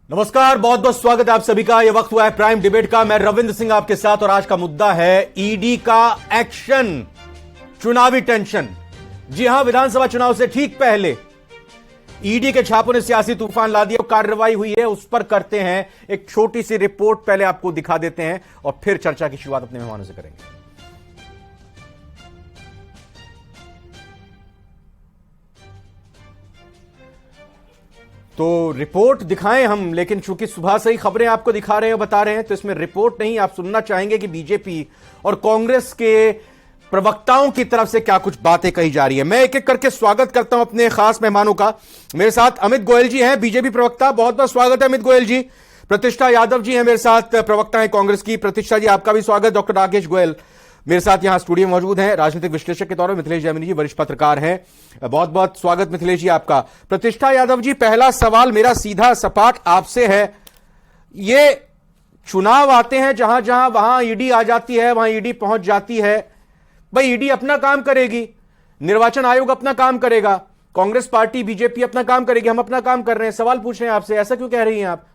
नमस्कार, बहुत बहुत स्वागत है आप सभी का। यह वक्त हुआ है प्राइम डिबेट का। मैं रविंद्र सिंह आपके साथ और आज का मुद्दा है ईडी का एक्शन, चुनावी टेंशन। जी हां, विधानसभा चुनाव से ठीक पहले ईडी के छापों ने सियासी तूफान ला दिया। कार्रवाई हुई है, उस पर करते हैं एक छोटी सी रिपोर्ट, पहले आपको दिखा देते हैं और फिर चर्चा की शुरुआत अपने मेहमानों से करेंगे। तो रिपोर्ट दिखाएं हम, लेकिन चूंकि सुबह से ही खबरें आपको दिखा रहे हैं, बता रहे हैं, तो इसमें रिपोर्ट नहीं, आप सुनना चाहेंगे कि बीजेपी और कांग्रेस के प्रवक्ताओं की तरफ से क्या कुछ बातें कही जा रही है। मैं एक एक करके स्वागत करता हूं अपने खास मेहमानों का। मेरे साथ अमित गोयल जी हैं, बीजेपी प्रवक्ता। बहुत बहुत स्वागत है अमित गोयल जी। प्रतिष्ठा यादव जी हैं मेरे साथ, प्रवक्ता है कांग्रेस की। प्रतिष्ठा जी, आपका भी स्वागत। डॉक्टर राकेश गोयल मेरे साथ यहां स्टूडियो मौजूद हैं, राजनीतिक विश्लेषक के तौर पर। मिथिलेश जैमिनी जी वरिष्ठ पत्रकार हैं, बहुत बहुत स्वागत मिथिलेश जी आपका। प्रतिष्ठा यादव जी, पहला सवाल मेरा सीधा सपाट आपसे है। ये चुनाव आते हैं, जहां जहां वहां ईडी आ जाती है, वहां ईडी पहुंच जाती है। भाई, ईडी अपना काम करेगी, निर्वाचन आयोग अपना काम करेगा, कांग्रेस पार्टी बीजेपी अपना काम करेगी, हम अपना काम कर रहे हैं। सवाल पूछ रहे हैं आपसे, ऐसा क्यों कह रही हैं आप?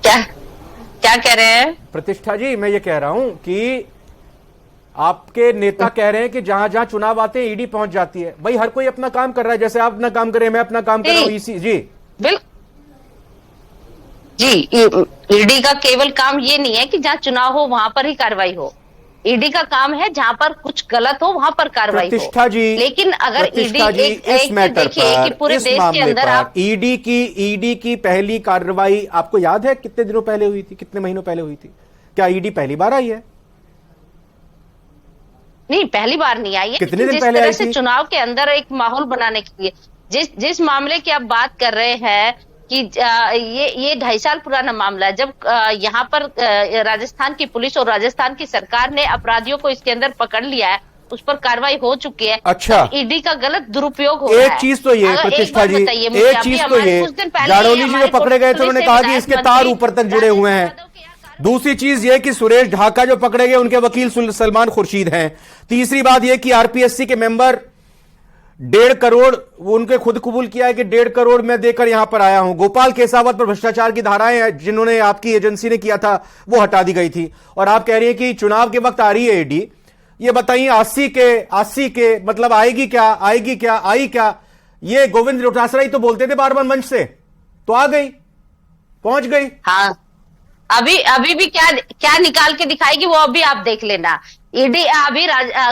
क्या क्या कह रहे हैं प्रतिष्ठा जी? मैं ये कह रहा हूं कि आपके नेता कह रहे हैं कि जहां जहां चुनाव आते हैं ईडी पहुंच जाती है। भाई, हर कोई अपना काम कर रहा है, जैसे आप अपना काम कर रहे हैं, मैं अपना काम कर रहा हूं। इसी जी जी ईडी का केवल काम ये नहीं है कि जहां चुनाव हो वहां पर ही कार्रवाई हो। ईडी का काम है जहां पर कुछ गलत हो वहां पर कार्रवाई हो। प्रतिष्ठा जी, लेकिन अगर ईडी इस मैटर पर, पूरे इस देश के मामले अंदर पर ईडी की पहली कार्रवाई आपको याद है कितने दिनों पहले हुई थी, कितने महीनों पहले हुई थी? क्या ईडी पहली बार आई है? नहीं, पहली बार नहीं आई है। कितने दिन जिस पहले तरह आई से थी? चुनाव के अंदर एक माहौल बनाने के लिए जिस मामले की आप बात कर रहे हैं कि ये 2.5 साल पुराना मामला है, जब यहाँ पर राजस्थान की पुलिस और राजस्थान की सरकार ने अपराधियों को इसके अंदर पकड़ लिया है, उस पर कार्रवाई हो चुकी है। अच्छा, ईडी का गलत दुरुपयोग हो रहा है। एक चीज तो ये प्रतिष्ठा जी, एक चीज तो ये, जाड़ोली जी जो पकड़े गए थे उन्होंने कहा कि इसके तार ऊपर तक जुड़े हुए हैं। दूसरी चीज ये कि सुरेश ढाका जो पकड़े गए उनके वकील सलमान खुर्शीद हैं। तीसरी बात यह कि आरपीएससी के मेंबर 1.5 करोड़, वो उनके खुद कबूल किया है कि 1.5 करोड़ मैं देकर यहां पर आया हूं। गोपाल केसावत पर भ्रष्टाचार की धाराएं जिन्होंने आपकी एजेंसी ने किया था वो हटा दी गई थी। और आप कह रही हैं कि चुनाव के वक्त आ रही है ईडी। ये बताइए, 80 के मतलब आएगी क्या, आएगी क्या, आई क्या? ये गोविंद डोटासरा ही तो बोलते थे बार बार मंच से, तो आ गई, पहुंच गई। हाँ, अभी भी क्या निकाल के दिखाएगी वो अभी आप देख लेना। ईडी अभी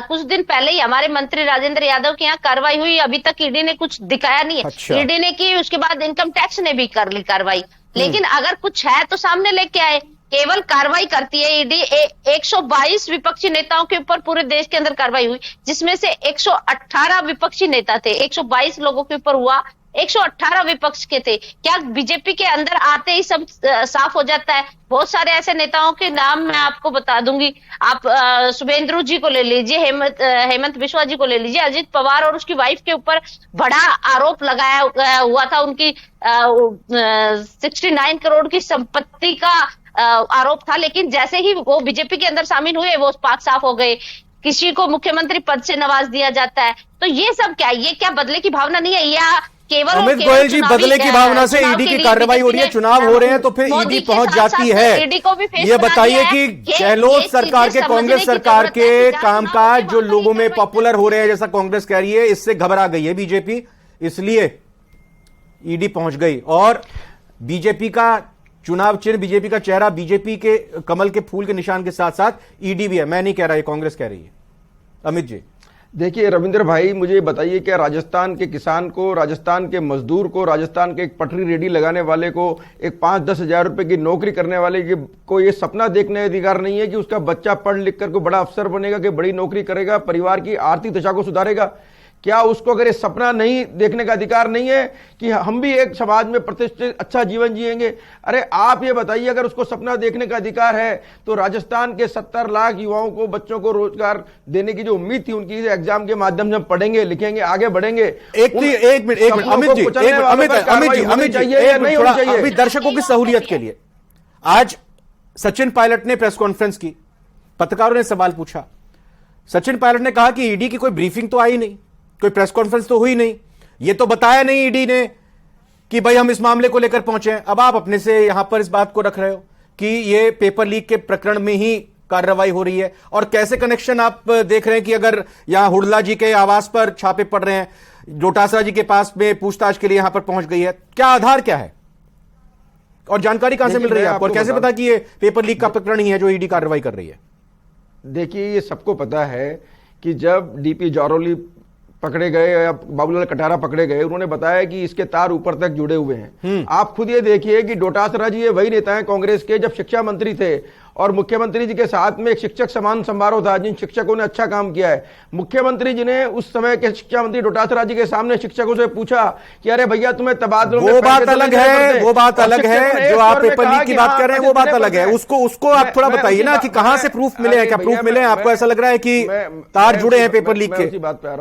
कुछ दिन पहले ही हमारे मंत्री राजेंद्र यादव के यहाँ कार्रवाई हुई, अभी तक ईडी ने कुछ दिखाया नहीं है। अच्छा। ईडी ने की, उसके बाद इनकम टैक्स ने भी कर ली कार्रवाई, लेकिन अगर कुछ है तो सामने लेके आए। केवल कार्रवाई करती है ईडी। 122 विपक्षी नेताओं के ऊपर पूरे देश के अंदर कार्रवाई हुई, जिसमें से 118 विपक्षी नेता थे। 122 लोगों के ऊपर हुआ, 118 विपक्ष के थे। क्या बीजेपी के अंदर आते ही सब साफ हो जाता है? बहुत सारे ऐसे नेताओं के नाम मैं आपको बता दूंगी। आप शुभेंदु जी को ले लीजिए, हेमंत बिस्वा जी को ले लीजिए, अजित पवार और उसकी वाइफ के ऊपर बड़ा आरोप लगाया हुआ था। उनकी 69 करोड़ की संपत्ति का आरोप था, लेकिन जैसे ही वो बीजेपी के अंदर शामिल हुए वो पाक साफ हो गए। किसी को मुख्यमंत्री पद से नवाज दिया जाता है। तो ये सब क्या, ये क्या बदले की भावना नहीं है? या केवल अमित गोयल जी, बदले की भावना से ईडी की कार्रवाई हो रही है, चुनाव हो रहे हैं तो फिर ईडी पहुंच जाती है। ये बताइए कि गहलोत सरकार के, कांग्रेस सरकार के कामकाज जो लोगों में पॉपुलर हो रहे हैं, जैसा कांग्रेस कह रही है, इससे घबरा गई है बीजेपी, इसलिए ईडी पहुंच गई। और बीजेपी का चुनाव चिन्ह, बीजेपी का चेहरा, बीजेपी के कमल के फूल के निशान के साथ साथ ईडी भी है। मैं नहीं कह रहा, ये कांग्रेस कह रही है। अमित जी देखिए रविंद्र भाई, मुझे बताइए, क्या राजस्थान के किसान को, राजस्थान के मजदूर को, राजस्थान के एक पटरी रेडी लगाने वाले को, एक 5-10 हजार रुपए की नौकरी करने वाले को ये सपना देखने का अधिकार नहीं है कि उसका बच्चा पढ़ लिख कर को बड़ा अफसर बनेगा, कि बड़ी नौकरी करेगा, परिवार की आर्थिक दशा को सुधारेगा? क्या उसको अगर ये सपना नहीं देखने का अधिकार नहीं है कि हम भी एक समाज में प्रतिष्ठित अच्छा जीवन जिएंगे? अरे आप ये बताइए, अगर उसको सपना देखने का अधिकार है तो राजस्थान के 70 लाख युवाओं को, बच्चों को रोजगार देने की जो उम्मीद थी उनकी, एग्जाम के माध्यम से पढ़ेंगे, लिखेंगे, आगे बढ़ेंगे। एक मिनट अमित जी, अभी दर्शकों की सहूलियत के लिए, आज सचिन पायलट ने प्रेस कॉन्फ्रेंस की, पत्रकारों ने सवाल पूछा। सचिन पायलट ने कहा कि ईडी की कोई ब्रीफिंग तो आई नहीं, कोई प्रेस कॉन्फ्रेंस तो हुई नहीं, ये तो बताया नहीं ईडी ने कि भाई हम इस मामले को लेकर पहुंचे हैं। अब आप अपने से यहां पर इस बात को रख रहे हो कि ये पेपर लीक के प्रकरण में ही कार्रवाई हो रही है, और कैसे कनेक्शन आप देख रहे हैं कि अगर यहां हुडला जी के आवास पर छापे पड़ रहे हैं, डोटासरा जी के पास में पूछताछ के लिए यहां पर पहुंच गई है, क्या आधार क्या है और जानकारी कहां से मिल रही है आपको, और कैसे पता कि ये पेपर लीक का प्रकरण ही है जो ईडी कार्रवाई कर रही है? देखिए, ये सबको पता है कि जब डीपी जारौली पकड़े गए या बाबूलाल कटारा पकड़े गए, उन्होंने बताया कि इसके तार ऊपर तक जुड़े हुए हैं। आप खुद ये देखिए कि डोटासरा जी ये वही नेता है कांग्रेस के जब शिक्षा मंत्री थे, और मुख्यमंत्री जी के साथ में एक शिक्षक सम्मान समारोह था जिन शिक्षकों ने अच्छा काम किया है। मुख्यमंत्री जी ने उस समय के शिक्षा मंत्री डोटासरा जी के सामने शिक्षकों से पूछा कि अरे भैया तुम्हें तबादलों में वो बात अलग है, वो बात अलग है, जो आप पेपर लीक की बात कर रहे हैं वो बात अलग है। उसको आप थोड़ा बताइए ना कि कहां से प्रूफ मिले हैं, क्या प्रूफ मिले हैं आपको? ऐसा लग रहा है कि तार जुड़े हैं पेपर लीक के। उसी बात पे आ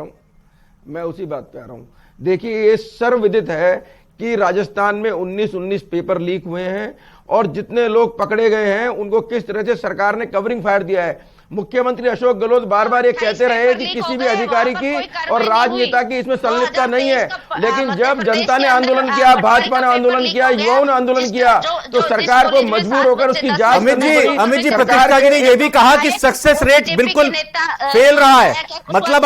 रहा हूं। देखिए, ये सर्वविदित है कि राजस्थान में 19 पेपर लीक हुए हैं, और जितने लोग पकड़े गए हैं उनको किस तरह से सरकार ने कवरिंग फायर दिया है। मुख्यमंत्री अशोक गहलोत बार बार ये कहते रहे कि किसी भी अधिकारी की और राजनेता की इसमें संलिप्तता नहीं है, लेकिन जब जनता ने आंदोलन किया, भाजपा ने आंदोलन किया, युवाओं ने आंदोलन किया, तो सरकार को मजबूर होकर उसकी जांच। अमित जी प्रतिष्ठा जी ने यह भी कहा कि सक्सेस रेट बिल्कुल फेल रहा है। मतलब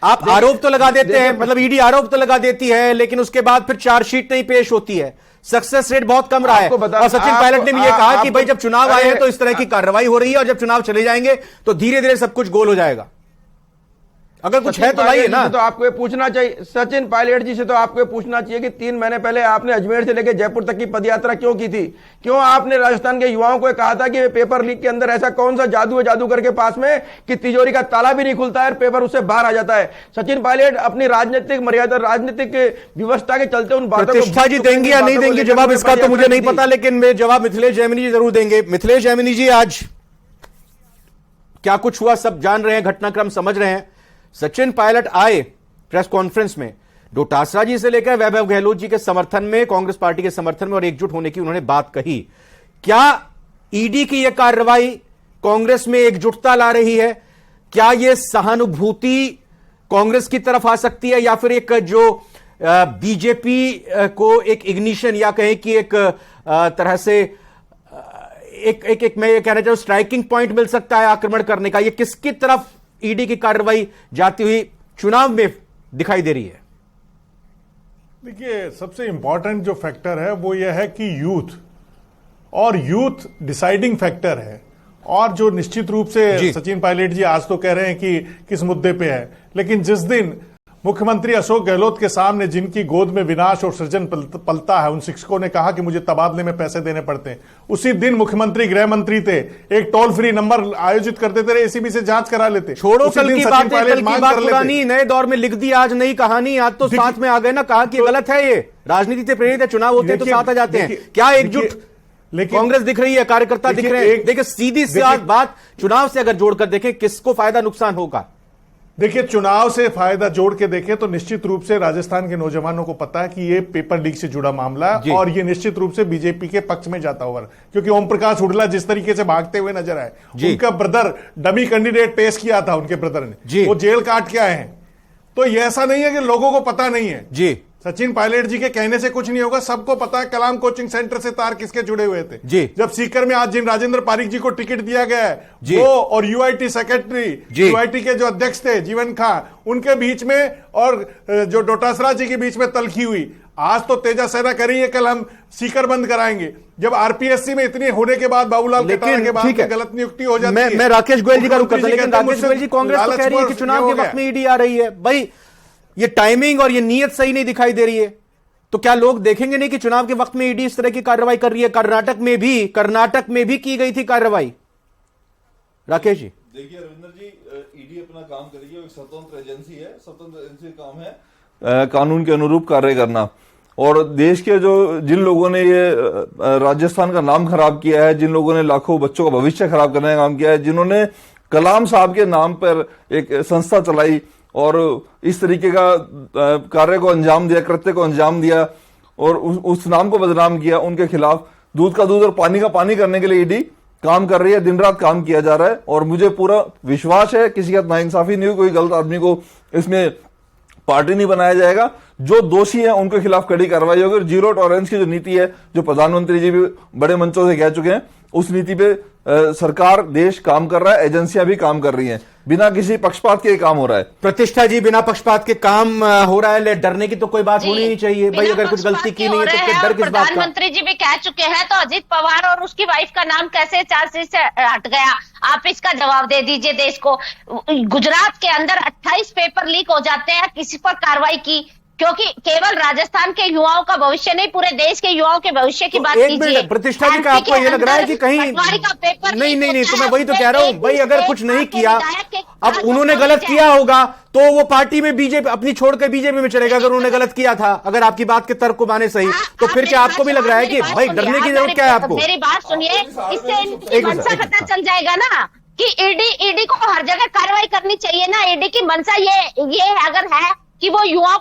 आप आरोप तो लगा देते हैं, मतलब ईडी आरोप तो लगा देती है, लेकिन उसके बाद फिर चार्जशीट नहीं पेश होती है, सक्सेस रेट बहुत कम रहा है। और सचिन पायलट ने भी ये कहा कि भाई जब चुनाव आए हैं तो इस तरह की कार्रवाई हो रही है, और जब चुनाव चले जाएंगे तो धीरे धीरे सब कुछ गोल हो जाएगा। अगर कुछ है तो लाइए ना। तो आपको ये पूछना चाहिए, सचिन पायलट जी से तो आपको ये पूछना चाहिए कि 3 महीने पहले आपने अजमेर से लेकर जयपुर तक की पदयात्रा क्यों की थी? क्यों आपने राजस्थान के युवाओं को कहा था कि पेपर लीक के अंदर ऐसा कौन सा जादू है जादूगर के पास में कि तिजोरी का ताला भी नहीं खुलता है और पेपर उससे बाहर आ जाता है? सचिन पायलट अपनी राजनीतिक मर्यादा, राजनीतिक व्यवस्था के चलते उन बातों को प्रतिष्ठा जी देंगे या नहीं देंगे जवाब, इसका तो मुझे नहीं पता, लेकिन मैं जवाब मिथिलेश जैमिनी जी जरूर देंगे। मिथिलेश जैमिनी जी, आज क्या कुछ हुआ सब जान रहे हैं, घटनाक्रम समझ रहे हैं। सचिन पायलट आए प्रेस कॉन्फ्रेंस में, डोटासरा जी से लेकर वैभव गहलोत जी के समर्थन में, कांग्रेस पार्टी के समर्थन में और एकजुट होने की उन्होंने बात कही। क्या ईडी की यह कार्रवाई कांग्रेस में एकजुटता ला रही है? क्या यह सहानुभूति कांग्रेस की तरफ आ सकती है, या फिर एक जो बीजेपी को एक इग्निशन या कहें कि एक तरह से एक मैं ये कहना चाहूं स्ट्राइकिंग पॉइंट मिल सकता है आक्रमण करने का? ये किसकी तरफ ईडी की कार्रवाई जाती हुई चुनाव में दिखाई दे रही है? देखिए, सबसे इंपॉर्टेंट जो फैक्टर है वो यह है कि यूथ डिसाइडिंग फैक्टर है। और जो निश्चित रूप से सचिन पायलट जी आज तो कह रहे हैं कि किस मुद्दे पे है, लेकिन जिस दिन मुख्यमंत्री अशोक गहलोत के सामने जिनकी गोद में विनाश और सृजन पलता है, उन शिक्षकों ने कहा कि मुझे तबादले में पैसे देने पड़ते हैं, उसी दिन मुख्यमंत्री गृह मंत्री थे, एक टोल फ्री नंबर आयोजित करते थे, एसीबी से जांच करा लेते। छोड़ो कल की बात, पुरानी, नए दौर में लिख दी, आज नई कहानी, आज तो साथ में आ गए ना, कहा कि गलत है, ये राजनीति से प्रेरित है, चुनाव होते हैं तो साथ आ जाते हैं। क्या एकजुट कांग्रेस दिख रही है, कार्यकर्ता दिख रहे हैं? देखिए, सीधी सी बात, चुनाव से अगर जोड़कर देखें किसको फायदा नुकसान होगा? देखिए, चुनाव से फायदा जोड़ के देखें तो निश्चित रूप से राजस्थान के नौजवानों को पता है कि ये पेपर लीक से जुड़ा मामला है, और ये निश्चित रूप से बीजेपी के पक्ष में जाता हुआ, क्योंकि ओम प्रकाश हुडला जिस तरीके से भागते हुए नजर आए, उनका ब्रदर डमी कैंडिडेट पेश किया था उनके ब्रदर ने, वो जेल काट के आए हैं। तो ये ऐसा नहीं है कि लोगों को पता नहीं है जी। सचिन पायलट जी के कहने से कुछ नहीं होगा, सबको पता है कलाम कोचिंग सेंटर से तार किसके जुड़े हुए थे जी। जब सीकर में आज जिन राजेंद्र पारिक जी को टिकट दिया गया है, वो और यूआईटी सेक्रेटरी, यूआईटी के जो अध्यक्ष थे जीवन खां, उनके बीच में और जो डोटासरा जी के बीच में तलखी हुई। आज तो तेजा सेना करी है, कल हम सीकर बंद कराएंगे। जब आरपीएससी में इतने होने के बाद, बाबूलाल कटारा के बाद गलत नियुक्ति हो जाती है। मैं राकेश गोयल जी का रुख करता हूं, लेकिन राकेश गोयल जी, कांग्रेस तो कह रही है कि चुनाव के वक्त में ईडी आ रही है। भाई, ये टाइमिंग और ये नीयत सही नहीं दिखाई दे रही है, तो क्या लोग देखेंगे नहीं कि चुनाव के वक्त में ईडी इस तरह की कार्रवाई कर रही है? कर्नाटक में भी की गई थी कार्रवाई। राकेश जी, देखिए रविंद्र जी, ईडी अपना काम करेगी, एक स्वतंत्र एजेंसी है, स्वतंत्र एजेंसी का काम है कानून के अनुरूप कार्य करना। और देश के जिन लोगों ने ये राजस्थान का नाम खराब किया है, जिन लोगों ने लाखों बच्चों का भविष्य खराब करने का काम किया है, जिन्होंने कलाम साहब के नाम पर एक संस्था चलाई और इस तरीके का कार्य को अंजाम दिया, कृत्य को अंजाम दिया और उस नाम को बदनाम किया, उनके खिलाफ दूध का दूध और पानी का पानी करने के लिए ईडी काम कर रही है। दिन रात काम किया जा रहा है और मुझे पूरा विश्वास है किसी का नाइंसाफी नहीं हुई, कोई गलत आदमी को इसमें पार्टी नहीं बनाया जाएगा। जो दोषी है उनके खिलाफ कड़ी कार्रवाई होगी और जीरो टॉलरेंस की जो नीति है, जो प्रधानमंत्री जी भी बड़े मंचों से कह चुके हैं, उस नीति पे सरकार, देश काम कर रहा है, एजेंसियां भी काम कर रही हैं, बिना किसी पक्षपात के काम हो रहा है। प्रतिष्ठा जी, बिना पक्षपात के काम हो रहा है, डरने की तो कोई बात होनी नहीं चाहिए भाई। अगर कुछ गलती की नहीं है तो फिर डर किस बात का? प्रधानमंत्री जी भी कह चुके हैं, तो अजीत पवार और उसकी वाइफ का नाम कैसे चार्जशीट से हट गया? आप इसका जवाब दे दीजिए देश को। गुजरात के अंदर 28 पेपर लीक हो जाते हैं, किसी पर कार्रवाई की? क्योंकि केवल राजस्थान के युवाओं का भविष्य नहीं, पूरे देश के युवाओं के भविष्य की बात कीजिए। प्रतिष्ठा जी का आपको ये लग रहा है कि कहीं नहीं, तो मैं वही तो कह रहा हूं भाई, अगर कुछ नहीं किया, अब उन्होंने गलत किया होगा तो वो पार्टी में बीजेपी अपनी छोड़कर बीजेपी में चलेगा। अगर उन्होंने गलत किया था, अगर आपकी बात के तर्क को माने सही, तो फिर क्या आपको भी लग रहा है कि भाई डरने की जरूरत क्या है आपको? मेरी बात सुनिए, इससे इनकी मंशा पता चल जाएगा ना कि ईडी को हर जगह कार्रवाई करनी चाहिए ना। ईडी की मंशा ये अगर है कि वो युवाओं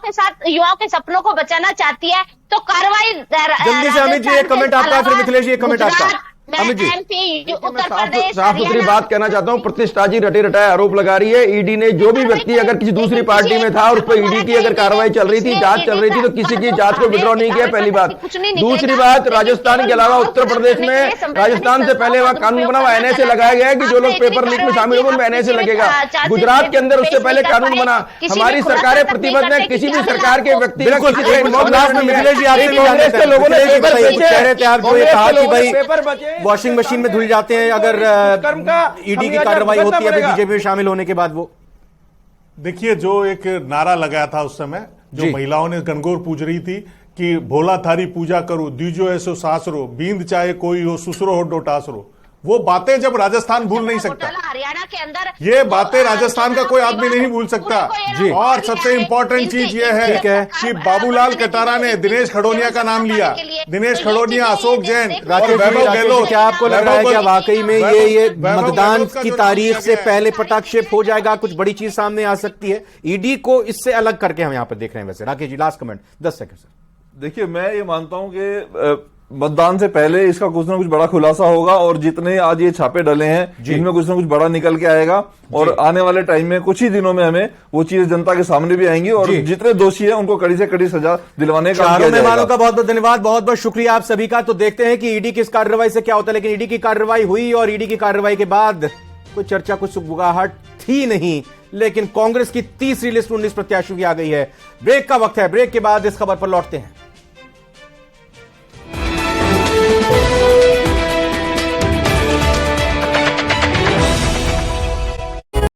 के सपनों को बचाना चाहती है, तो कार्रवाई। जल्दी से अमित जी एक कमेंट आपका, फिर मिथिलेश जी एक कमेंट आपका। अमित जी, उत्तर प्रदेश, साफ सुथरी बात कहना चाहता हूं। प्रतिष्ठा जी रटे रटाए आरोप लगा रही है। ईडी ने जो भी व्यक्ति अगर किसी दूसरी पार्टी में था और उस पर ईडी की अगर कार्रवाई चल रही थी, जांच चल रही थी, तो किसी की जांच को विड्रॉ नहीं किया, पहली बात। दूसरी बात, राजस्थान के अलावा उत्तर प्रदेश में राजस्थान से पहले वहां कानून बना हुआ एनएसए लगाया गया है कि जो लोग पेपर लीक में शामिल होंगे उनमें एनएसए लगेगा। गुजरात के अंदर उससे पहले कानून बना। हमारी सरकारें प्रतिबद्ध है, किसी भी सरकार के व्यक्ति मिथिलेश जी आपसे कांग्रेस के लोगों ने पेपर कह रहे थे, आप जो ये कहा कि भाई पेपर बचे, वॉशिंग मशीन में धुल जाते हैं अगर ईडी की कार्रवाई होती है बीजेपी में शामिल होने के बाद। वो देखिए, जो एक नारा लगाया था उस समय, जो महिलाओं ने गणगौर पूज रही थी कि भोला थारी पूजा करो, दीजो ऐसो सासरो, बींद चाहे कोई हो, सुसरो हो डोटासरो, वो बातें जब राजस्थान भूल नहीं सकता, हरियाणा के अंदर ये बातें राजस्थान का कोई आदमी नहीं भूल सकता जी। और सबसे इंपॉर्टेंट चीज ये है कि बाबूलाल कटारा ने दिनेश खडोनिया का नाम लिया। दिनेश खडोनिया, अशोक जैन, वैभव गहलोत। क्या आपको लग रहा है कि वाकई में ये मतदान की तारीख से पहले पटाक्षेप हो जाएगा? कुछ बड़ी चीज सामने आ सकती है? ईडी को इससे अलग करके हम यहां पर देख रहे हैं। वैसे Rakesh ji, last comment 10 second sir. देखिए, मैं ये मानता हूं कि मतदान से पहले इसका कुछ ना कुछ बड़ा खुलासा होगा और जितने आज ये छापे डले हैं इनमें कुछ ना कुछ बड़ा निकल के आएगा और आने वाले टाइम में कुछ ही दिनों में हमें वो चीज जनता के सामने भी आएंगी और जितने दोषी हैं उनको कड़ी से कड़ी सजा दिलवाने का। चारों मेहमानों का बहुत बहुत धन्यवाद, बहुत बहुत शुक्रिया आप सभी का। तो देखते हैं कि ईडी की इस कार्रवाई से क्या होता है। लेकिन ईडी की कार्रवाई हुई और ईडी की कार्रवाई के बाद कोई चर्चा, कुछ सुगबुगाहट थी नहीं, लेकिन कांग्रेस की तीसरी लिस्ट 19 प्रत्याशियों की आ गई है। ब्रेक का वक्त है, ब्रेक के बाद इस खबर पर लौटते हैं।